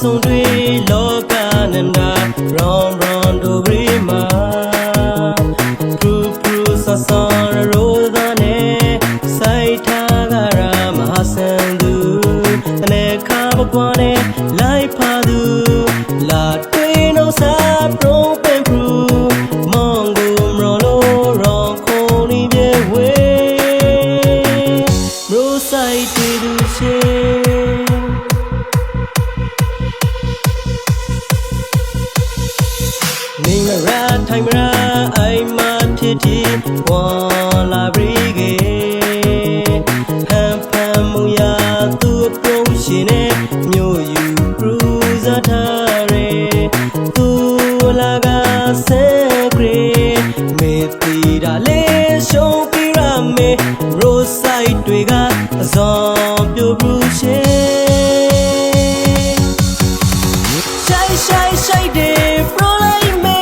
ဆုံးတွေ့လောကနန္ဒာရောင်ရောင်တို့ဂရီမာပူပူဆဆာရိုးသားနဲ့စိုက်ထားကြရမဟာဆန်သူအနေခါမကွာနဲ့လိုက်ဖာသူလာတွေ့နှုတ်စားပရုံးပင်ပူမောင်ကိုမရောလို့ရောင်ခုံနေပြေဝေးရိုးဆိုင်တွေ့သူရှိနေမရာထိုင်မရာအိမ်မဖြစ်တီဝါလာဘရီကေဟန်ဖန်မူရာသူ့ပရုံးရှင်နဲ့မြို့ယူပရူဇာထားရဲသူလာကဆဲဂရေမေတီဒါလေးရှုံးပြရမေရိုးဆိုင်တွေကအစောပြူပရူရှင်ရှိုက်တယ်ပရိုလိုက်မေ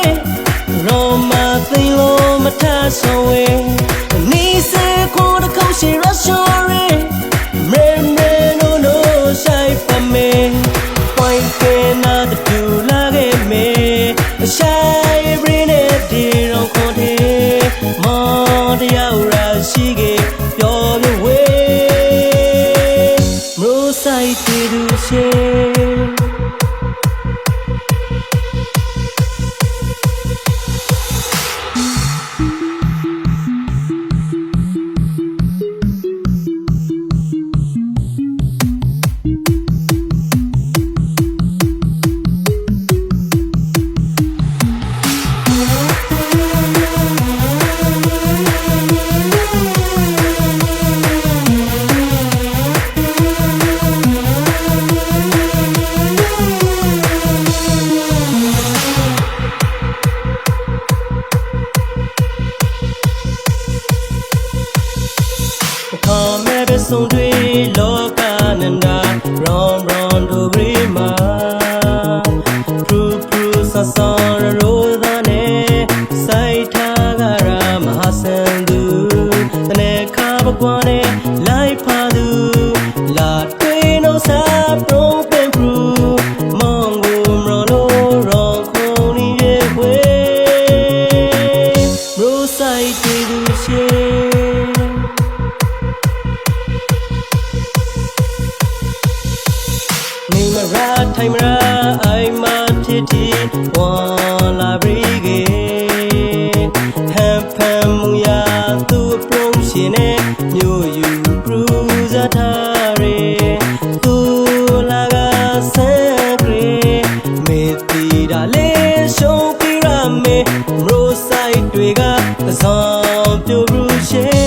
ရောမသိလို့မထဆောင်ဝေနီးစေခေါ်တခေါရှိရရှိုးရဲမေမေနိုနိုရှိုက်ပမေပွိုင်ကေနာတူလာခဲ့မေရှိုက်ဘရင်းနဲ့ဒီရောခေါ်တယ်မော်တရားရာရှိခဲ့ပြောပြဝေမရိုးဆိုင်တူရှိဆုံးတွေ့လောကနန္ဒာရောင်ရောင်တို့ဂရီမာပူပူဆဆာရိုးသားနဲ့စိုက်ထားကြရမဟာဆန်သူအနေခါမကွာနဲ့လိုက်ဖာသူလာတွေ့နှုတ်စားပရုံးပင်ပူမောင်ကိုမရောလို့ရောင်ခုံနေရဲ့ဝေးရိုးဆိုင်တွေ့သူရှိနေမရာထိုင်မရာအိမ်မဖြစ်တီဝါလာဘရီကေဟန်ဖန်မူရာသူ့ပရုံးရှင်နဲ့မြို့ယူပရူဇာထားရဲသူလာကဆဲဂရေမေတီဒါလေးရှုံးပြရမေရိုးဆိုင်တွေကသစောင်းပြူပရူရှင်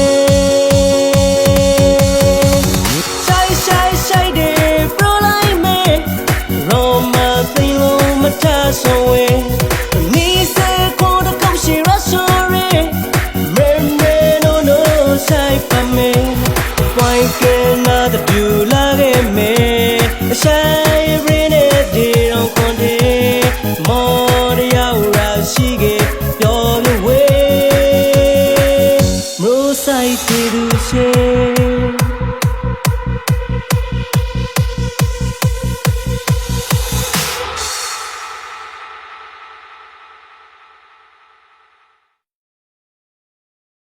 ရှိုက်တယ်ပရိုလိုက်မေရောမသိလို့မထဆောင်ဝေနီးစေခေါ်တခေါရှိရရှိုးရဲမေမေနိုနိုရှိုက်ပမေပွိုင်ကေ